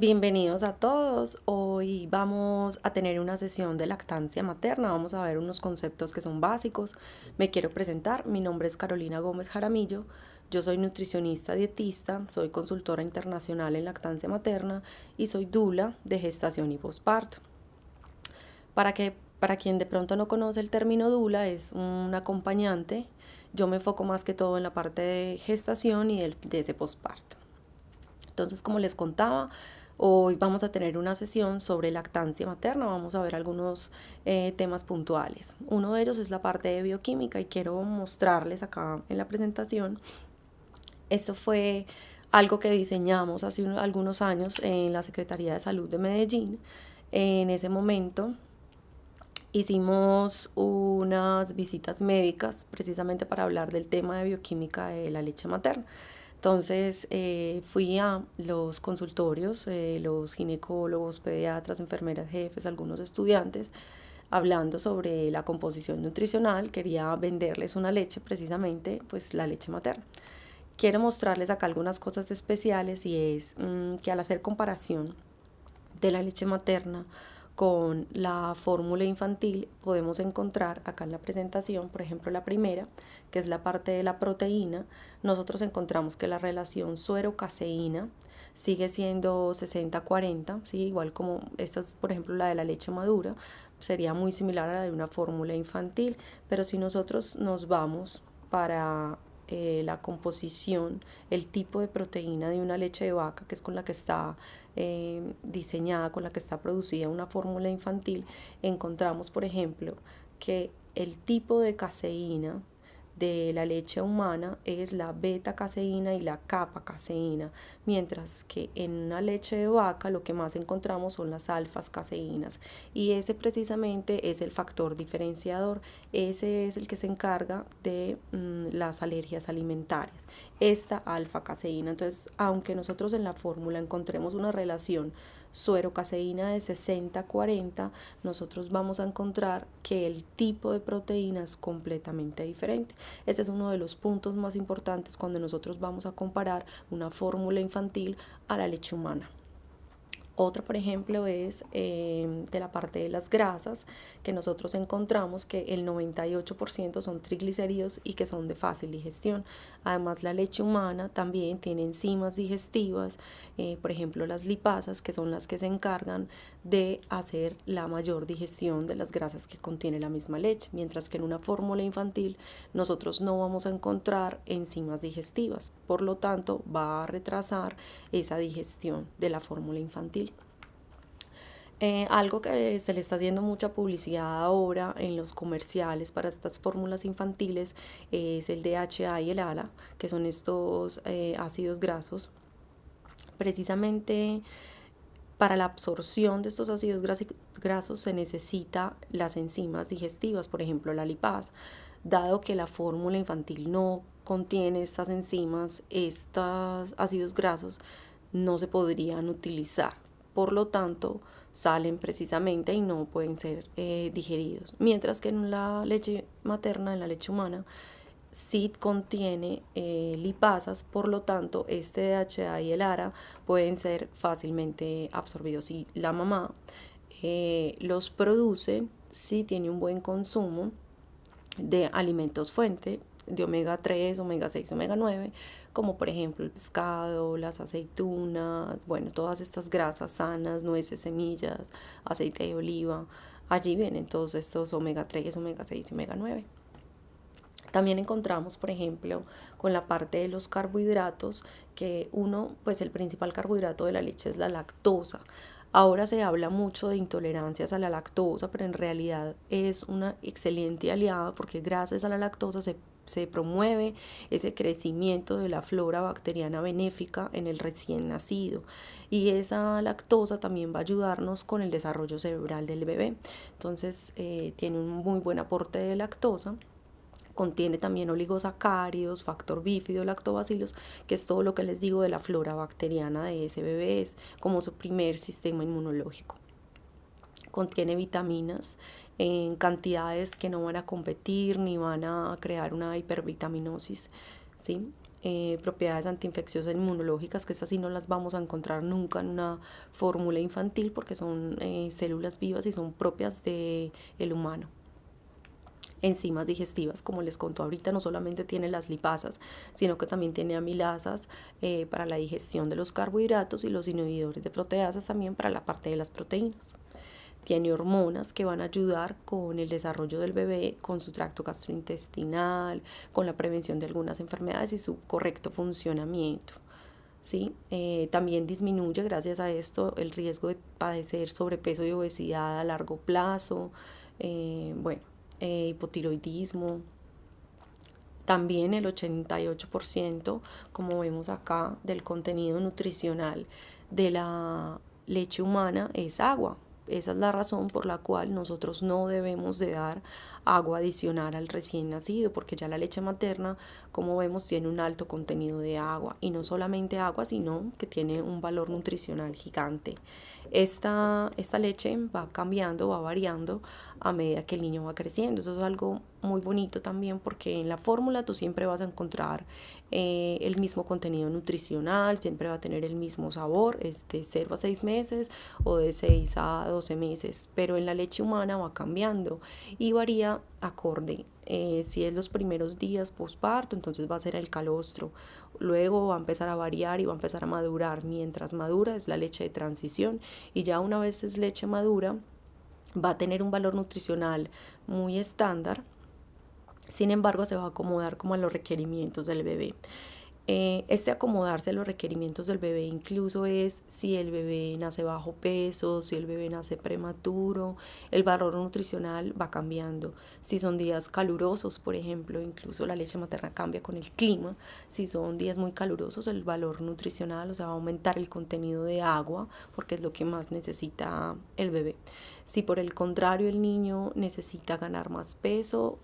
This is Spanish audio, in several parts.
Bienvenidos a todos. Hoy vamos a tener una sesión de lactancia materna. Vamos a ver unos conceptos que son básicos. Me quiero presentar. Mi nombre es Carolina Gómez Jaramillo. Yo soy nutricionista dietista, soy consultora internacional en lactancia materna y soy dula de gestación y posparto. Para quien de pronto no conoce el término dula, es un acompañante. Yo me enfoco más que todo en la parte de gestación y de ese posparto. Entonces, como les contaba, hoy vamos a tener una sesión sobre lactancia materna. Vamos a ver algunos temas puntuales. Uno de ellos es la parte de bioquímica y quiero mostrarles acá en la presentación. Esto fue algo que diseñamos hace algunos años en la Secretaría de Salud de Medellín. En ese momento hicimos unas visitas médicas precisamente para hablar del tema de bioquímica de la leche materna. Entonces fui a los consultorios, los ginecólogos, pediatras, enfermeras jefes, algunos estudiantes, hablando sobre la composición nutricional. Quería venderles una leche, precisamente, pues la leche materna. Quiero mostrarles acá algunas cosas especiales y es que al hacer comparación de la leche materna con la fórmula infantil podemos encontrar acá en la presentación, por ejemplo la primera, que es la parte de la proteína. Nosotros encontramos que la relación suero-caseína sigue siendo 60-40, ¿sí? Igual como esta es, por ejemplo, la de la leche madura, sería muy similar a la de una fórmula infantil, pero si nosotros nos vamos para la composición, el tipo de proteína de una leche de vaca, que es con la que está diseñada, con la que está producida una fórmula infantil, encontramos, por ejemplo, que el tipo de caseína de la leche humana es la beta caseína y la kappa caseína, mientras que en una leche de vaca lo que más encontramos son las alfas caseínas, y ese precisamente es el factor diferenciador. Ese es el que se encarga de las alergias alimentarias, esta alfa caseína. Entonces, aunque nosotros en la fórmula encontremos una relación suero-caseína de 60-40, nosotros vamos a encontrar que el tipo de proteína es completamente diferente. Ese es uno de los puntos más importantes cuando nosotros vamos a comparar una fórmula infantil a la leche humana. Otra, por ejemplo, es de la parte de las grasas, que nosotros encontramos que el 98% son triglicéridos y que son de fácil digestión. Además, la leche humana también tiene enzimas digestivas, por ejemplo, las lipasas, que son las que se encargan de hacer la mayor digestión de las grasas que contiene la misma leche, mientras que en una fórmula infantil nosotros no vamos a encontrar enzimas digestivas, por lo tanto va a retrasar esa digestión de la fórmula infantil. Algo que se le está haciendo mucha publicidad ahora en los comerciales para estas fórmulas infantiles es el DHA y el ALA, que son estos ácidos grasos. Precisamente para la absorción de estos ácidos grasos se necesita las enzimas digestivas, por ejemplo la lipasa. Dado que la fórmula infantil no contiene estas enzimas, estos ácidos grasos no se podrían utilizar. Por lo tanto, salen precisamente y no pueden ser digeridos. Mientras que en la leche materna, en la leche humana, sí contiene lipasas, por lo tanto este DHA y el ARA pueden ser fácilmente absorbidos. Si la mamá los produce, sí tiene un buen consumo de alimentos fuente de omega 3, omega 6, omega 9, como por ejemplo el pescado, las aceitunas, bueno, todas estas grasas sanas, nueces, semillas, aceite de oliva. Allí vienen todos estos omega 3, omega 6 y omega 9. También encontramos, por ejemplo, con la parte de los carbohidratos, que pues el principal carbohidrato de la leche es la lactosa. Ahora se habla mucho de intolerancias a la lactosa, pero en realidad es una excelente aliada porque gracias a la lactosa se promueve ese crecimiento de la flora bacteriana benéfica en el recién nacido, y esa lactosa también va a ayudarnos con el desarrollo cerebral del bebé. Entonces tiene un muy buen aporte de lactosa. Contiene también oligosacáridos, factor bífido, lactobacilos, que es todo lo que les digo de la flora bacteriana de ese bebé, es como su primer sistema inmunológico. Contiene vitaminas en cantidades que no van a competir ni van a crear una hipervitaminosis, ¿sí? propiedades antiinfecciosas inmunológicas, que estas sí no las vamos a encontrar nunca en una fórmula infantil porque son células vivas y son propias del humano. Enzimas digestivas, como les contó ahorita, no solamente tiene las lipasas, sino que también tiene amilasas para la digestión de los carbohidratos y los inhibidores de proteasas también para la parte de las proteínas. Tiene hormonas que van a ayudar con el desarrollo del bebé, con su tracto gastrointestinal, con la prevención de algunas enfermedades y su correcto funcionamiento. ¿Sí? También disminuye gracias a esto el riesgo de padecer sobrepeso y obesidad a largo plazo, hipotiroidismo. También el 88%, como vemos acá, del contenido nutricional de la leche humana es agua. Esa es la razón por la cual nosotros no debemos de dar agua adicional al recién nacido, porque ya la leche materna, como vemos, tiene un alto contenido de agua, y no solamente agua, sino que tiene un valor nutricional gigante. Esta leche va cambiando, va variando a medida que el niño va creciendo. Eso es algo muy bonito también, porque en la fórmula tú siempre vas a encontrar el mismo contenido nutricional, siempre va a tener el mismo sabor, es de 0 a 6 meses o de 6 a 12 meses, pero en la leche humana va cambiando y varía acorde. Si es los primeros días postparto, entonces va a ser el calostro, luego va a empezar a variar y va a empezar a madurar. Mientras madura es la leche de transición, y ya una vez es leche madura va a tener un valor nutricional muy estándar. Sin embargo, se va a acomodar como a los requerimientos del bebé. Este acomodarse a los requerimientos del bebé incluso es si el bebé nace bajo peso, si el bebé nace prematuro, el valor nutricional va cambiando. Si son días calurosos, por ejemplo, incluso la leche materna cambia con el clima. Si son días muy calurosos, el valor nutricional, o sea, va a aumentar el contenido de agua porque es lo que más necesita el bebé. Si por el contrario el niño necesita ganar más peso,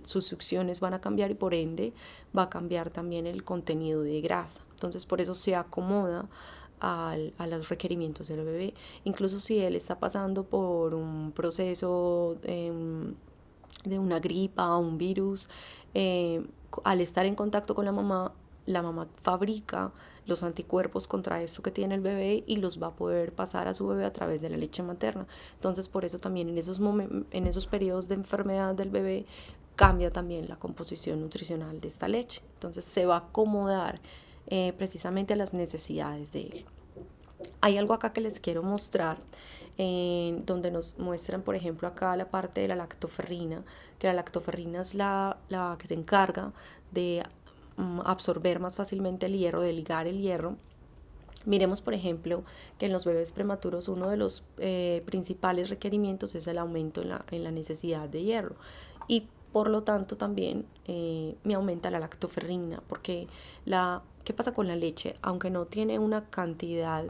sus succiones van a cambiar y por ende va a cambiar también el contenido de grasa. Entonces por eso se acomoda a los requerimientos del bebé. Incluso si él está pasando por un proceso de una gripa o un virus, al estar en contacto con la mamá fabrica los anticuerpos contra esto que tiene el bebé y los va a poder pasar a su bebé a través de la leche materna. Entonces por eso también en esos periodos de enfermedad del bebé cambia también la composición nutricional de esta leche. Entonces se va a acomodar precisamente a las necesidades de él. Hay algo acá que les quiero mostrar, donde nos muestran, por ejemplo, acá la parte de la lactoferrina, que la lactoferrina es la que se encarga de absorber más fácilmente el hierro, de ligar el hierro. Miremos, por ejemplo, que en los bebés prematuros uno de los principales requerimientos es el aumento en la necesidad de hierro, y por lo tanto también me aumenta la lactoferrina, porque ¿qué pasa con la leche? Aunque no tiene una cantidad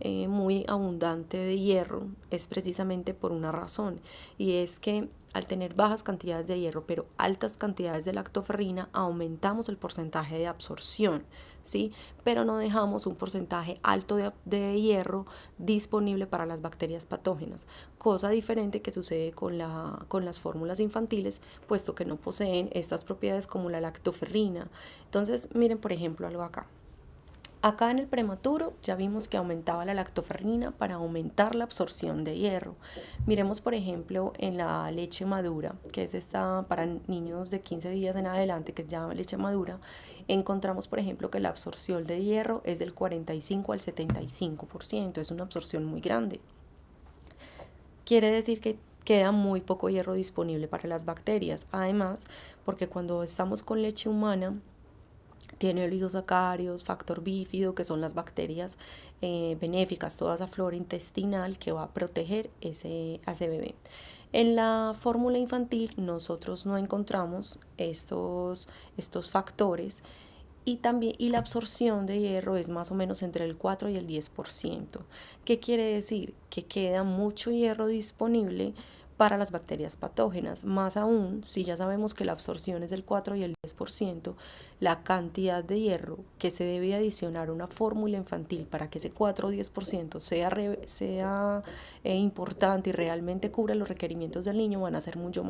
muy abundante de hierro, es precisamente por una razón, y es que al tener bajas cantidades de hierro pero altas cantidades de lactoferrina, aumentamos el porcentaje de absorción, ¿sí? Pero no dejamos un porcentaje alto de hierro disponible para las bacterias patógenas, cosa diferente que sucede con las fórmulas infantiles, puesto que no poseen estas propiedades como la lactoferrina. Entonces, miren, por ejemplo, algo acá. Acá en el prematuro ya vimos que aumentaba la lactoferrina para aumentar la absorción de hierro. Miremos, por ejemplo, en la leche madura, que es esta para niños de 15 días en adelante, que es ya leche madura, encontramos, por ejemplo, que la absorción de hierro es del 45 al 75%, es una absorción muy grande. Quiere decir que queda muy poco hierro disponible para las bacterias. Además, porque cuando estamos con leche humana, tiene oligosacáridos, factor bífido, que son las bacterias benéficas, toda esa flora intestinal que va a proteger a ese bebé. En la fórmula infantil nosotros no encontramos estos factores, y la absorción de hierro es más o menos entre el 4 y el 10%. ¿Qué quiere decir? Que queda mucho hierro disponible para las bacterias patógenas. Más aún, si ya sabemos que la absorción es del 4 y el 10%, la cantidad de hierro que se debe adicionar a una fórmula infantil para que ese 4 o 10% sea importante y realmente cubra los requerimientos del niño van a ser mucho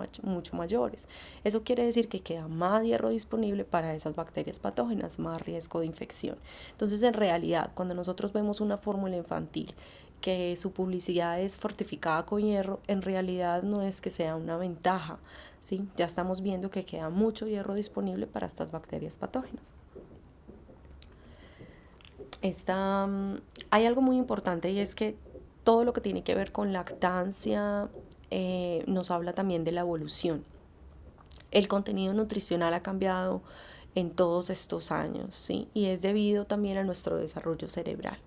mayores. Eso quiere decir que queda más hierro disponible para esas bacterias patógenas, más riesgo de infección. Entonces, en realidad, cuando nosotros vemos una fórmula infantil que su publicidad es fortificada con hierro, en realidad no es que sea una ventaja, ¿sí? Ya estamos viendo que queda mucho hierro disponible para estas bacterias patógenas. Hay algo muy importante y es que todo lo que tiene que ver con lactancia nos habla también de la evolución. El contenido nutricional ha cambiado en todos estos años, ¿sí? Y es debido también a nuestro desarrollo cerebral.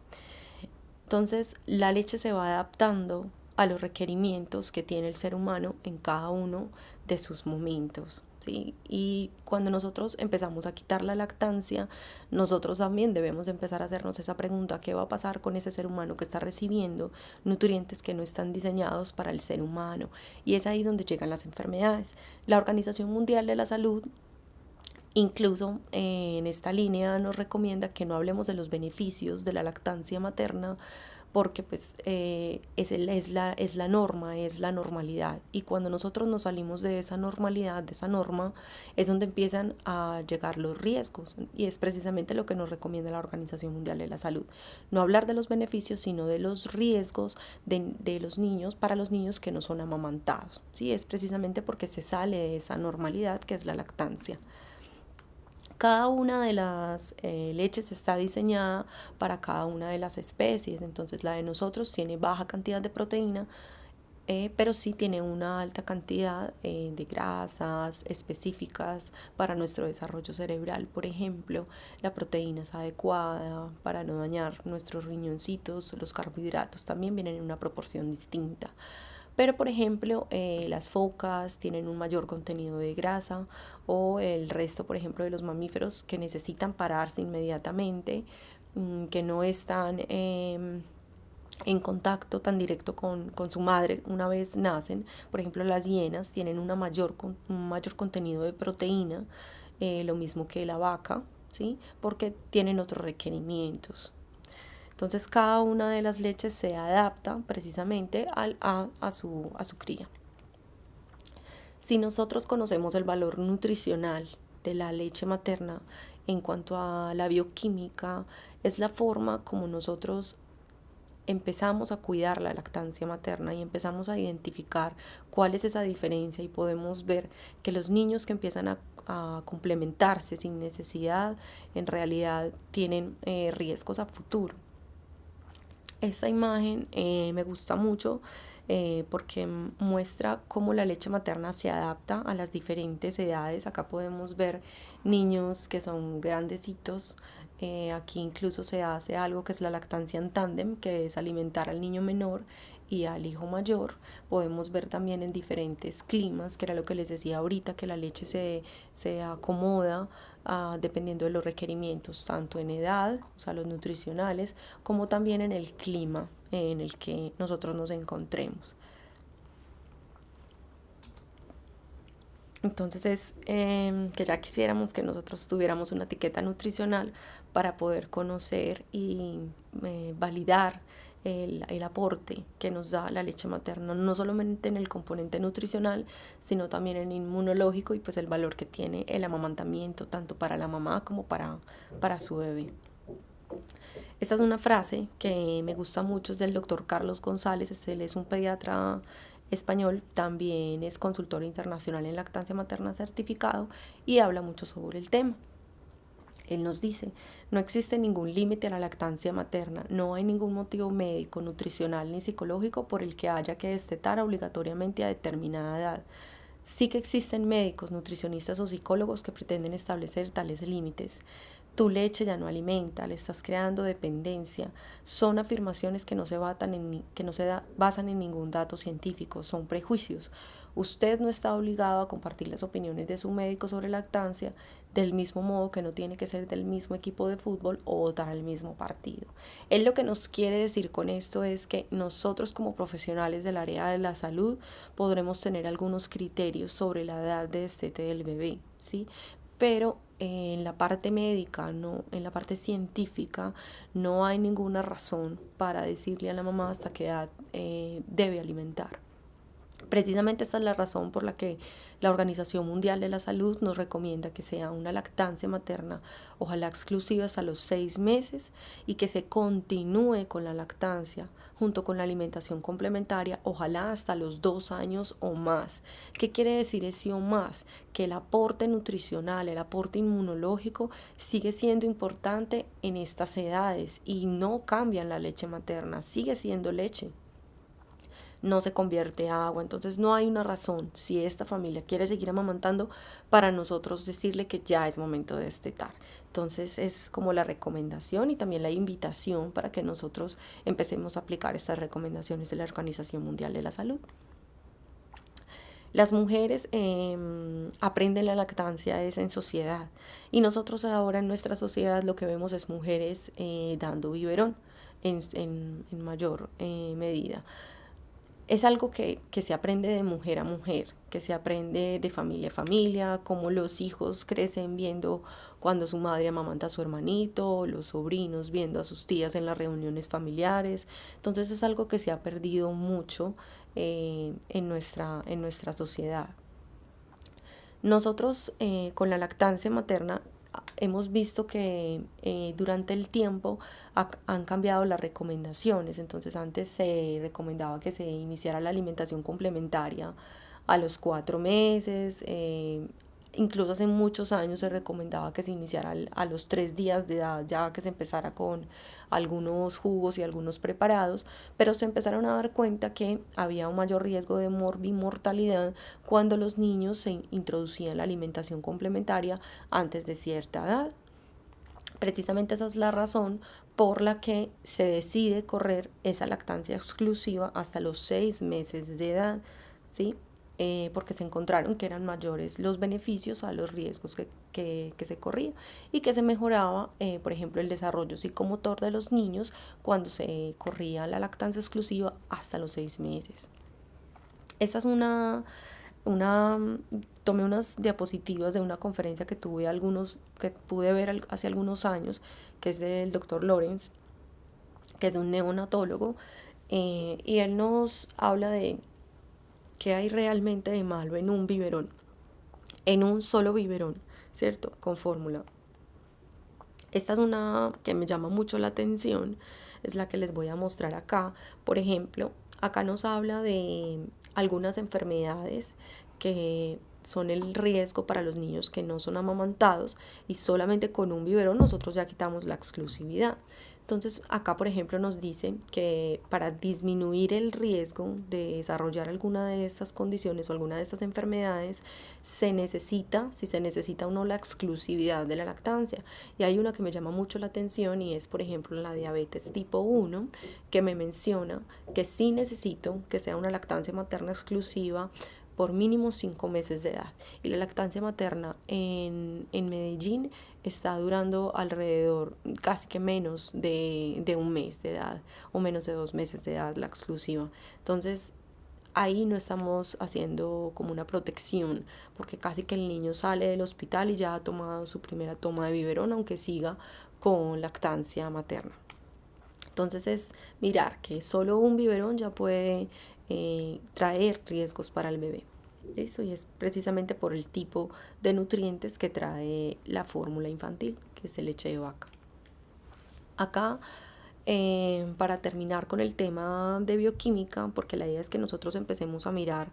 Entonces, la leche se va adaptando a los requerimientos que tiene el ser humano en cada uno de sus momentos, ¿sí? Y cuando nosotros empezamos a quitar la lactancia, nosotros también debemos empezar a hacernos esa pregunta: ¿qué va a pasar con ese ser humano que está recibiendo nutrientes que no están diseñados para el ser humano? Y es ahí donde llegan las enfermedades. La Organización Mundial de la Salud incluso en esta línea nos recomienda que no hablemos de los beneficios de la lactancia materna porque pues es la norma, es la normalidad. Y cuando nosotros nos salimos de esa normalidad, de esa norma, es donde empiezan a llegar los riesgos. Y es precisamente lo que nos recomienda la Organización Mundial de la Salud. No hablar de los beneficios, sino de los riesgos de los niños, para los niños que no son amamantados. ¿Sí? Es precisamente porque se sale de esa normalidad que es la lactancia. Cada una de las leches está diseñada para cada una de las especies. Entonces la de nosotros tiene baja cantidad de proteína, pero sí tiene una alta cantidad de grasas específicas para nuestro desarrollo cerebral. Por ejemplo, la proteína es adecuada para no dañar nuestros riñoncitos. Los carbohidratos también vienen en una proporción distinta. Pero, por ejemplo, las focas tienen un mayor contenido de grasa, o el resto, por ejemplo, de los mamíferos que necesitan pararse inmediatamente, que no están en contacto tan directo con su madre una vez nacen. Por ejemplo, las hienas tienen un mayor contenido de proteína, lo mismo que la vaca, ¿sí? Porque tienen otros requerimientos. Entonces cada una de las leches se adapta precisamente a su cría. Si nosotros conocemos el valor nutricional de la leche materna en cuanto a la bioquímica, es la forma como nosotros empezamos a cuidar la lactancia materna y empezamos a identificar cuál es esa diferencia, y podemos ver que los niños que empiezan a complementarse sin necesidad en realidad tienen riesgos a futuro. Esta imagen me gusta mucho porque muestra cómo la leche materna se adapta a las diferentes edades. Acá podemos ver niños que son grandecitos. Aquí incluso se hace algo que es la lactancia en tándem, que es alimentar al niño menor y al hijo mayor. Podemos ver también en diferentes climas, que era lo que les decía ahorita, que la leche se acomoda dependiendo de los requerimientos, tanto en edad, o sea, los nutricionales, como también en el clima en el que nosotros nos encontremos. Entonces es que ya quisiéramos que nosotros tuviéramos una etiqueta nutricional para poder conocer y validar el aporte que nos da la leche materna, no solamente en el componente nutricional, sino también en inmunológico, y pues el valor que tiene el amamantamiento tanto para la mamá como para su bebé. Esta es una frase que me gusta mucho, es del doctor Carlos González. Él es un pediatra español, también es consultor internacional en lactancia materna certificado y habla mucho sobre el tema. Él nos dice: no existe ningún límite a la lactancia materna, no hay ningún motivo médico, nutricional ni psicológico por el que haya que destetar obligatoriamente a determinada edad. Sí que existen médicos, nutricionistas o psicólogos que pretenden establecer tales límites. Tu leche ya no alimenta, le estás creando dependencia. Son afirmaciones que no se basan en ningún dato científico, son prejuicios. Usted no está obligado a compartir las opiniones de su médico sobre lactancia, del mismo modo que no tiene que ser del mismo equipo de fútbol o votar al mismo partido. Él lo que nos quiere decir con esto es que nosotros como profesionales del área de la salud podremos tener algunos criterios sobre la edad de destete del bebé, ¿sí? Pero en la parte médica, no, en la parte científica, no hay ninguna razón para decirle a la mamá hasta qué edad debe alimentar. Precisamente esta es la razón por la que la Organización Mundial de la Salud nos recomienda que sea una lactancia materna, ojalá exclusiva hasta los 6 meses, y que se continúe con la lactancia junto con la alimentación complementaria, ojalá hasta los 2 años o más. ¿Qué quiere decir eso o más? Que el aporte nutricional, el aporte inmunológico sigue siendo importante en estas edades y no cambia en la leche materna, sigue siendo leche, no se convierte a agua. Entonces no hay una razón, si esta familia quiere seguir amamantando, para nosotros decirle que ya es momento de destetar. Entonces es como la recomendación y también la invitación para que nosotros empecemos a aplicar estas recomendaciones de la Organización Mundial de la Salud. Las mujeres aprenden la lactancia es en sociedad, y nosotros ahora en nuestra sociedad lo que vemos es mujeres dando biberón en mayor medida. Es algo que se aprende de mujer a mujer, que se aprende de familia a familia, como los hijos crecen viendo cuando su madre amamanta a su hermanito, los sobrinos viendo a sus tías en las reuniones familiares. Entonces es algo que se ha perdido mucho en nuestra sociedad. Nosotros con la lactancia materna hemos visto que durante el tiempo han cambiado las recomendaciones. Entonces antes se recomendaba que se iniciara la alimentación complementaria a los 4 meses, incluso hace muchos años se recomendaba que se iniciara a los 3 días de edad, ya que se empezara con algunos jugos y algunos preparados, pero se empezaron a dar cuenta que había un mayor riesgo de morbimortalidad cuando los niños se introducían la alimentación complementaria antes de cierta edad. Precisamente esa es la razón por la que se decide correr esa lactancia exclusiva hasta los 6 meses de edad, ¿sí? Porque se encontraron que eran mayores los beneficios a los riesgos que se corría, y que se mejoraba, por ejemplo, el desarrollo psicomotor de los niños cuando se corría la lactancia exclusiva hasta los 6 meses. Esa es una tomé unas diapositivas de una conferencia que pude ver hace algunos años, que es del doctor Lawrence, que es un neonatólogo, y él nos habla de qué hay realmente de malo en un biberón, en un solo biberón, ¿cierto? Con fórmula. Esta es una que me llama mucho la atención, es la que les voy a mostrar acá. Por ejemplo, acá nos habla de algunas enfermedades que son el riesgo para los niños que no son amamantados, y solamente con un biberón nosotros ya quitamos la exclusividad. Entonces acá por ejemplo nos dice que para disminuir el riesgo de desarrollar alguna de estas condiciones o alguna de estas enfermedades si se necesita o no la exclusividad de la lactancia. Y hay una que me llama mucho la atención, y es por ejemplo la diabetes tipo 1, que me menciona que sí necesito que sea una lactancia materna exclusiva por mínimo 5 meses de edad. Y la lactancia materna en Medellín está durando alrededor, casi que menos de un mes de edad, o menos de 2 meses de edad la exclusiva. Entonces ahí no estamos haciendo como una protección, porque casi que el niño sale del hospital y ya ha tomado su primera toma de biberón, aunque siga con lactancia materna. Entonces es mirar que solo un biberón ya puede traer riesgos para el bebé. Eso, y es precisamente por el tipo de nutrientes que trae la fórmula infantil, que es leche de vaca. Acá, para terminar con el tema de bioquímica, porque la idea es que nosotros empecemos a mirar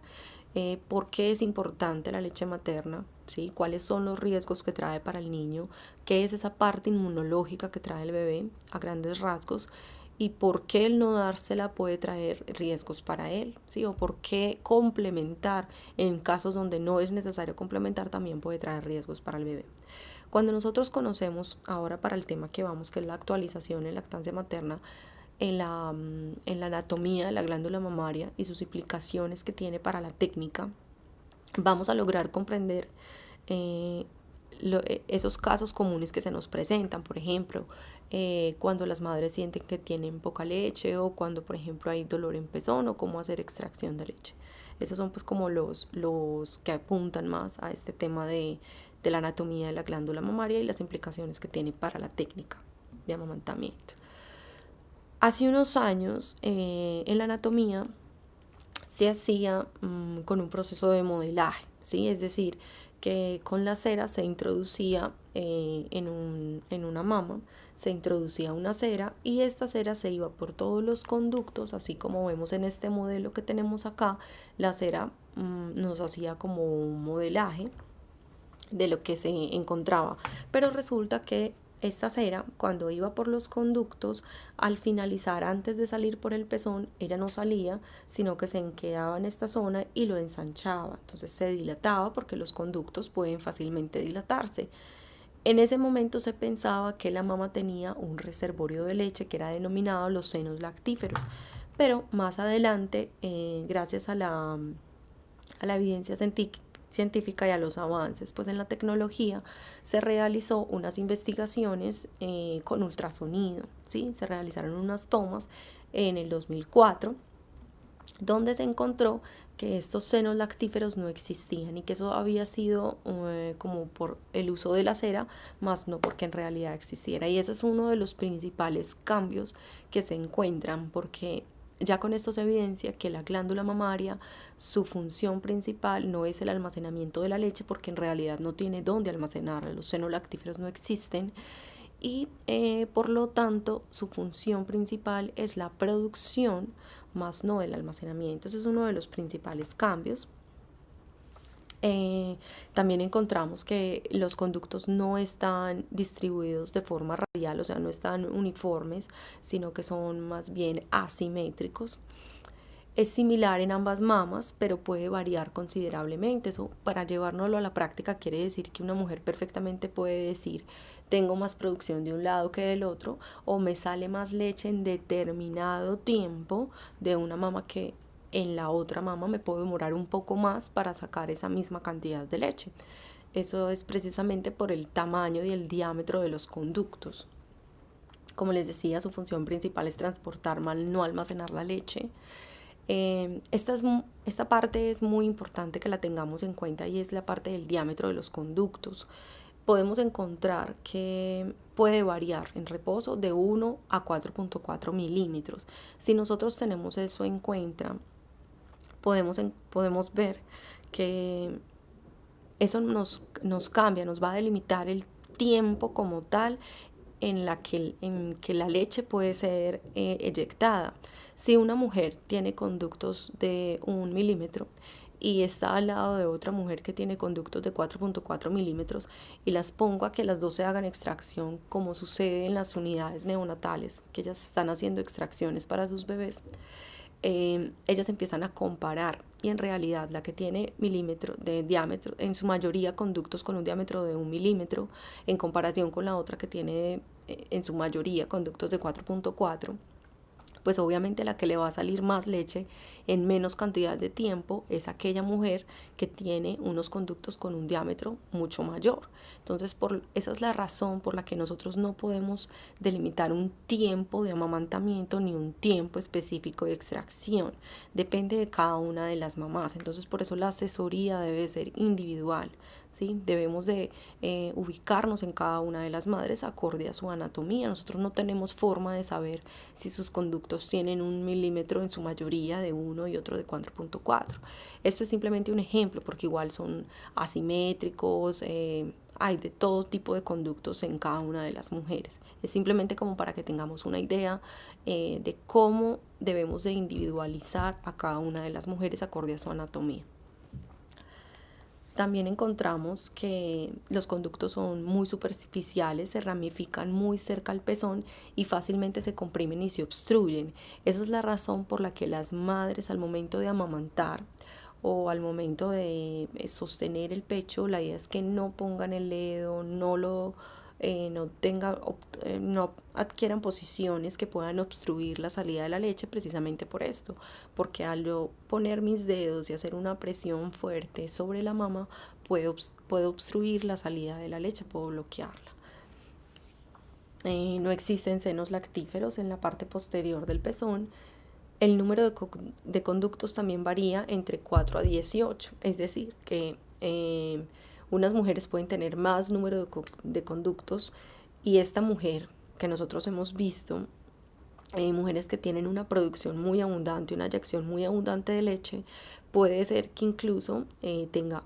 por qué es importante la leche materna, ¿sí? Cuáles son los riesgos que trae para el niño, qué es esa parte inmunológica que trae el bebé a grandes rasgos, y por qué el no dársela puede traer riesgos para él, ¿sí? O por qué complementar en casos donde no es necesario complementar también puede traer riesgos para el bebé. Cuando nosotros conocemos, ahora para el tema que vamos, que es la actualización en lactancia materna, en la anatomía de la glándula mamaria y sus implicaciones que tiene para la técnica, vamos a lograr comprender eh, esos casos comunes que se nos presentan, por ejemplo, cuando las madres sienten que tienen poca leche o cuando, por ejemplo, hay dolor en pezón o cómo hacer extracción de leche. Esos son pues como los que apuntan más a este tema de la anatomía de la glándula mamaria y las implicaciones que tiene para la técnica de amamantamiento. Hace unos años en la anatomía se hacía con un proceso de modelaje, ¿sí? Es decir, que con la cera se introducía en una mama, se introducía una cera y esta cera se iba por todos los conductos, así como vemos en este modelo que tenemos acá, la cera nos hacía como un modelaje de lo que se encontraba, pero resulta que esta cera, cuando iba por los conductos, al finalizar, antes de salir por el pezón, ella no salía, sino que se quedaba en esta zona y lo ensanchaba. Entonces se dilataba porque los conductos pueden fácilmente dilatarse. En ese momento se pensaba que la mama tenía un reservorio de leche que era denominado los senos lactíferos, pero más adelante, gracias a la evidencia científica y a los avances pues en la tecnología, se realizó unas investigaciones con ultrasonido, ¿sí? Se realizaron unas tomas en el 2004 donde se encontró que estos senos lactíferos no existían y que eso había sido como por el uso de la cera, más no porque en realidad existiera. Y ese es uno de los principales cambios que se encuentran, porque ya con esto se evidencia que la glándula mamaria, su función principal no es el almacenamiento de la leche, porque en realidad no tiene dónde almacenarla, los senos lactíferos no existen, y por lo tanto su función principal es la producción, más no el almacenamiento. Ese es uno de los principales cambios. También encontramos que los conductos no están distribuidos de forma radial, o sea, no están uniformes, sino que son más bien asimétricos. Es similar en ambas mamas, pero puede variar considerablemente. Eso, para llevárnoslo a la práctica, quiere decir que una mujer perfectamente puede decir: tengo más producción de un lado que del otro, o me sale más leche en determinado tiempo de una mama que en la otra mama me puedo demorar un poco más para sacar esa misma cantidad de leche. Eso es precisamente por el tamaño y el diámetro de los conductos. Como les decía, su función principal es transportar, no almacenar la leche. Esta parte es muy importante que la tengamos en cuenta, y es la parte del diámetro de los conductos. Podemos encontrar que puede variar en reposo de 1 a 4.4 milímetros. Si nosotros tenemos eso en cuenta, podemos ver que eso nos cambia, nos va a delimitar el tiempo como tal en que la leche puede ser eyectada. Si una mujer tiene conductos de 1 milímetro y está al lado de otra mujer que tiene conductos de 4.4 milímetros y las pongo a que las dos se hagan extracción, como sucede en las unidades neonatales, que ellas están haciendo extracciones para sus bebés, ellas empiezan a comparar, y en realidad la que tiene milímetro de diámetro, en su mayoría conductos con un diámetro de 1 milímetro, en comparación con la otra que tiene en su mayoría conductos de 4.4, pues obviamente la que le va a salir más leche en menos cantidad de tiempo es aquella mujer que tiene unos conductos con un diámetro mucho mayor. Entonces, esa es la razón por la que nosotros no podemos delimitar un tiempo de amamantamiento ni un tiempo específico de extracción. Depende de cada una de las mamás. Entonces, por eso la asesoría debe ser individual, ¿sí? Debemos de ubicarnos en cada una de las madres acorde a su anatomía. Nosotros no tenemos forma de saber si sus conductos tienen 1 milímetro en su mayoría de 1 y otro de 4.4. Esto es simplemente un ejemplo, porque igual son asimétricos, hay de todo tipo de conductos en cada una de las mujeres. Es simplemente como para que tengamos una idea de cómo debemos de individualizar a cada una de las mujeres acorde a su anatomía. También encontramos que los conductos son muy superficiales, se ramifican muy cerca al pezón y fácilmente se comprimen y se obstruyen. Esa es la razón por la que las madres, al momento de amamantar o al momento de sostener el pecho, la idea es que no pongan el dedo, no lo no adquieran posiciones que puedan obstruir la salida de la leche, precisamente por esto, porque al yo poner mis dedos y hacer una presión fuerte sobre la mama, puedo obstruir la salida de la leche, puedo bloquearla. No existen senos lactíferos en la parte posterior del pezón. El número de conductos también varía entre 4 a 18, es decir, que unas mujeres pueden tener más número de conductos, y esta mujer que nosotros hemos visto, mujeres que tienen una producción muy abundante, una eyacción muy abundante de leche, puede ser que incluso tenga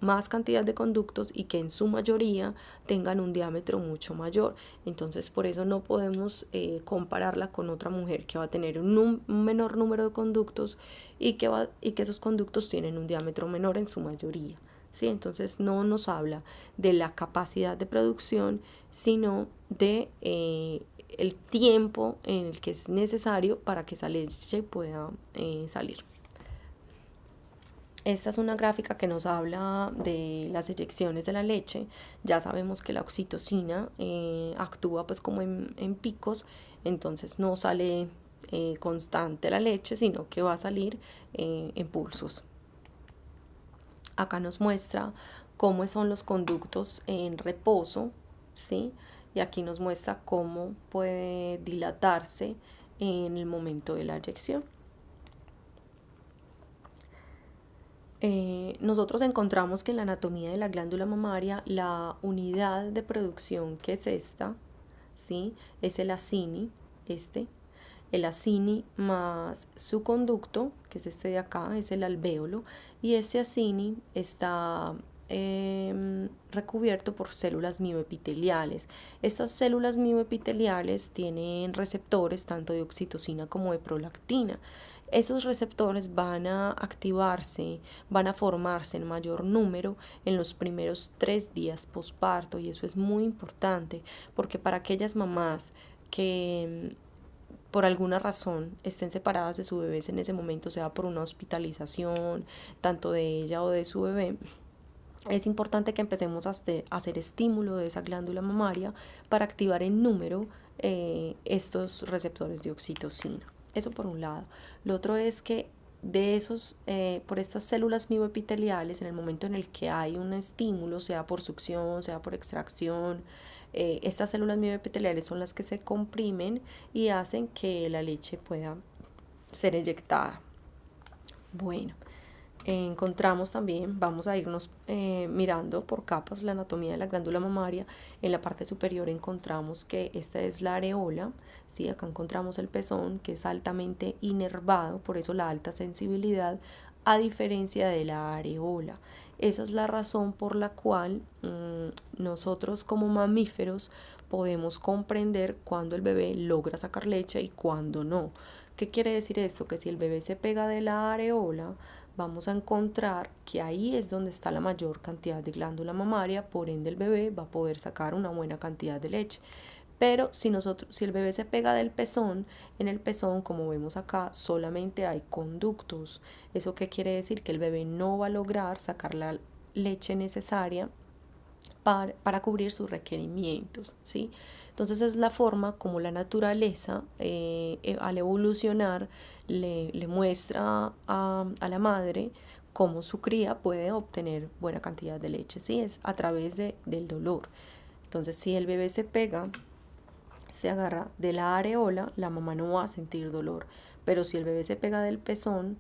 más cantidad de conductos y que en su mayoría tengan un diámetro mucho mayor. Entonces por eso no podemos compararla con otra mujer que va a tener un menor número de conductos y que esos conductos tienen un diámetro menor en su mayoría. ¿Sí? Entonces no nos habla de la capacidad de producción, sino de el tiempo en el que es necesario para que esa leche pueda salir. Esta es una gráfica que nos habla de las eyecciones de la leche. Ya sabemos que la oxitocina actúa pues como en picos, entonces no sale constante la leche, sino que va a salir en pulsos. Acá nos muestra cómo son los conductos en reposo, ¿sí? Y aquí nos muestra cómo puede dilatarse en el momento de la eyección. Nosotros encontramos que en la anatomía de la glándula mamaria la unidad de producción que es esta, ¿sí? Es el acini, el acini más su conducto, que es este de acá, es el alvéolo, y este acini está recubierto por células mioepiteliales. Estas células mioepiteliales tienen receptores tanto de oxitocina como de prolactina. Esos receptores van a activarse, van a formarse en mayor número en los primeros 3 días posparto, y eso es muy importante porque para aquellas mamás que por alguna razón estén separadas de su bebé en ese momento, sea por una hospitalización tanto de ella o de su bebé, es importante que empecemos a hacer estímulo de esa glándula mamaria para activar en número estos receptores de oxitocina. Eso por un lado. Lo otro es que por estas células mioepiteliales, en el momento en el que hay un estímulo, sea por succión, sea por extracción, estas células mioepiteliales son las que se comprimen y hacen que la leche pueda ser eyectada. Bueno, encontramos también, vamos a irnos mirando por capas la anatomía de la glándula mamaria. En la parte superior encontramos que esta es la areola, ¿sí? Acá encontramos el pezón, que es altamente inervado, por eso la alta sensibilidad, a diferencia de la areola. Esa es la razón por la cual nosotros como mamíferos podemos comprender cuando el bebé logra sacar leche y cuando no. ¿Qué quiere decir esto? Que si el bebé se pega de la areola, vamos a encontrar que ahí es donde está la mayor cantidad de glándula mamaria, por ende el bebé va a poder sacar una buena cantidad de leche. Pero si el bebé se pega del pezón, en el pezón, como vemos acá, solamente hay conductos. ¿Eso qué quiere decir? Que el bebé no va a lograr sacar la leche necesaria para cubrir sus requerimientos, ¿sí? Entonces es la forma como la naturaleza al evolucionar le muestra a la madre cómo su cría puede obtener buena cantidad de leche, ¿sí? Es a través del dolor. Entonces si el bebé se pega, se agarra de la areola, la mamá no va a sentir dolor, pero si el bebé se pega del pezón,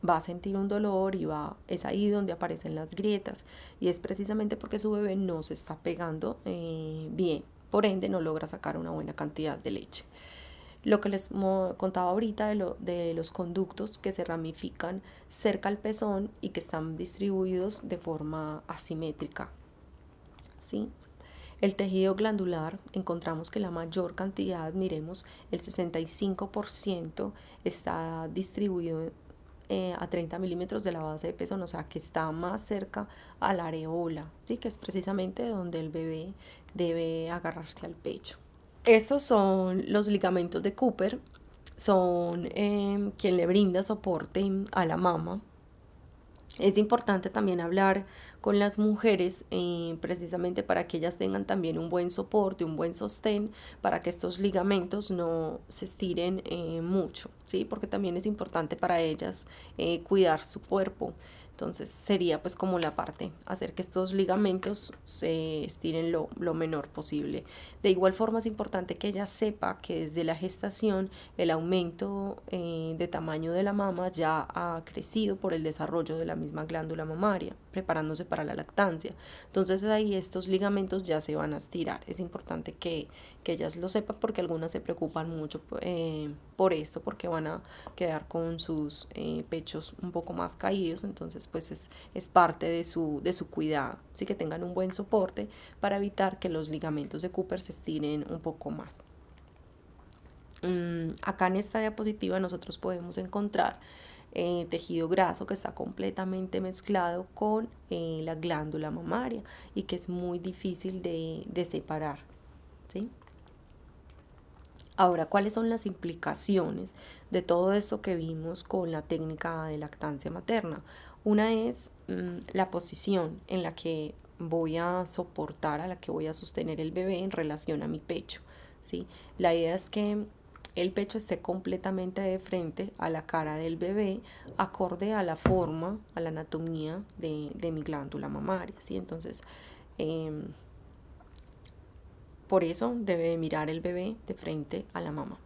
va a sentir un dolor y es ahí donde aparecen las grietas, y es precisamente porque su bebé no se está pegando bien, por ende no logra sacar una buena cantidad de leche. Lo que les contaba ahorita de los conductos que se ramifican cerca al pezón y que están distribuidos de forma asimétrica, ¿sí? El tejido glandular, encontramos que la mayor cantidad, miremos, el 65% está distribuido a 30 milímetros de la base de pezón, o sea que está más cerca a la areola, ¿sí? Que es precisamente donde el bebé debe agarrarse al pecho. Estos son los ligamentos de Cooper, son quien le brinda soporte a la mama. Es importante también hablar con las mujeres precisamente para que ellas tengan también un buen soporte, un buen sostén, para que estos ligamentos no se estiren mucho, ¿sí? Porque también es importante para ellas cuidar su cuerpo. Entonces sería pues como la parte, hacer que estos ligamentos se estiren lo menor posible. De igual forma es importante que ella sepa que desde la gestación el aumento de tamaño de la mama ya ha crecido por el desarrollo de la misma glándula mamaria, preparándose para la lactancia. Entonces ahí estos ligamentos ya se van a estirar. Es importante que ellas lo sepan porque algunas se preocupan mucho por esto, porque van a quedar con sus pechos un poco más caídos. Entonces pues es parte de su cuidado. Así que tengan un buen soporte para evitar que los ligamentos de Cooper se estiren un poco más. Acá en esta diapositiva nosotros podemos encontrar tejido graso que está completamente mezclado con la glándula mamaria y que es muy difícil de separar, ¿sí? Ahora, ¿cuáles son las implicaciones de todo esto que vimos con la técnica de lactancia materna? Una es la posición en la que voy a soportar, a la que voy a sostener el bebé en relación a mi pecho, ¿sí? La idea es que el pecho esté completamente de frente a la cara del bebé, acorde a la forma, a la anatomía de mi glándula mamaria, ¿sí? Entonces, eh, por eso debe de mirar el bebé de frente a la mamá,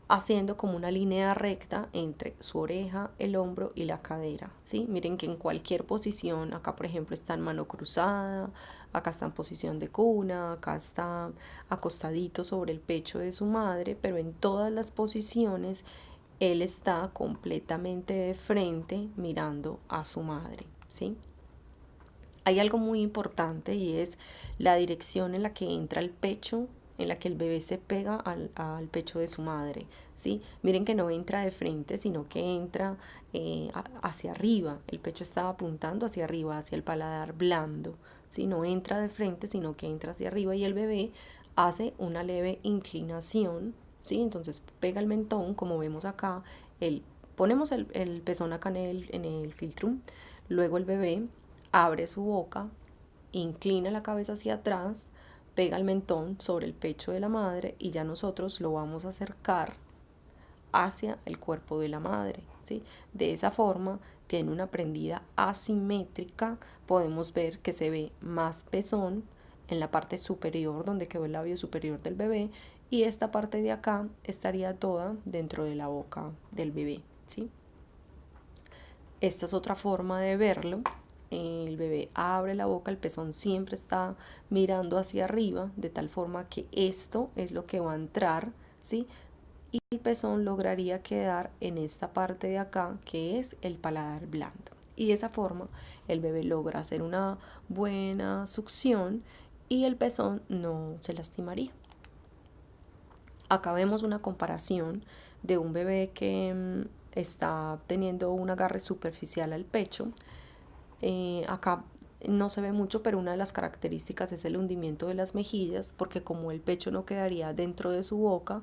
haciendo como una línea recta entre su oreja, el hombro y la cadera, ¿sí? Miren que en cualquier posición, acá por ejemplo está en mano cruzada, acá está en posición de cuna, acá está acostadito sobre el pecho de su madre, pero en todas las posiciones él está completamente de frente mirando a su madre, ¿sí? Hay algo muy importante y es la dirección en la que entra el pecho, en la que el bebé se pega al pecho de su madre, ¿sí? Miren que no entra de frente, sino que entra hacia arriba. El pecho está apuntando hacia arriba, hacia el paladar blando, ¿sí? No entra de frente, sino que entra hacia arriba y el bebé hace una leve inclinación, ¿sí? Entonces pega el mentón, como vemos acá, ponemos el pezón acá en el filtrum, luego el bebé abre su boca, inclina la cabeza hacia atrás, pega el mentón sobre el pecho de la madre y ya nosotros lo vamos a acercar hacia el cuerpo de la madre, ¿sí? De esa forma tiene una prendida asimétrica, podemos ver que se ve más pezón en la parte superior donde quedó el labio superior del bebé y esta parte de acá estaría toda dentro de la boca del bebé, ¿sí? Esta es otra forma de verlo. El bebé abre la boca, el pezón siempre está mirando hacia arriba, de tal forma que esto es lo que va a entrar, ¿sí? Y el pezón lograría quedar en esta parte de acá, que es el paladar blando. Y de esa forma el bebé logra hacer una buena succión y el pezón no se lastimaría. Acá vemos una comparación de un bebé que está teniendo un agarre superficial al pecho. Acá no se ve mucho, pero una de las características es el hundimiento de las mejillas, porque como el pecho no quedaría dentro de su boca,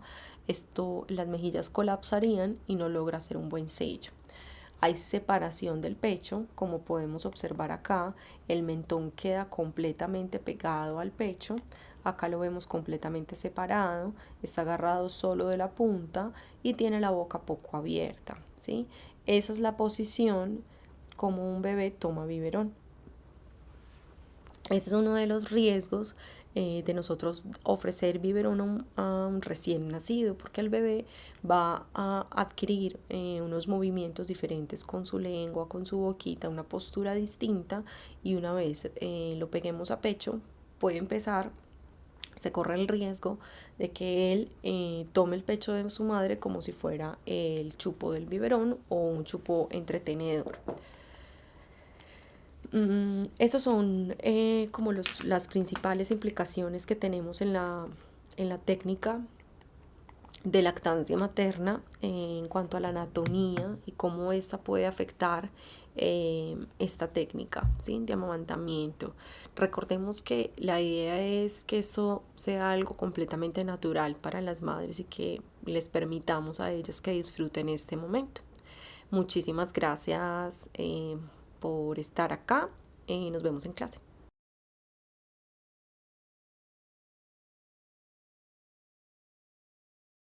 las mejillas colapsarían y no logra hacer un buen sello. Hay separación del pecho, como podemos observar acá, el mentón queda completamente pegado al pecho, acá lo vemos completamente separado, está agarrado solo de la punta y tiene la boca poco abierta, ¿sí? Esa es la posición como un bebé toma biberón. Ese es uno de los riesgos de nosotros ofrecer biberón a un recién nacido, porque el bebé va a adquirir unos movimientos diferentes con su lengua, con su boquita, una postura distinta y una vez lo peguemos a pecho, puede empezar, se corre el riesgo de que él tome el pecho de su madre como si fuera el chupo del biberón o un chupo entretenedor. Esos son como las principales implicaciones que tenemos en la técnica de lactancia materna en cuanto a la anatomía y cómo esta puede afectar esta técnica, ¿sí? De amamantamiento. Recordemos que la idea es que esto sea algo completamente natural para las madres y que les permitamos a ellas que disfruten este momento. Muchísimas gracias por estar acá. Nos vemos en clase.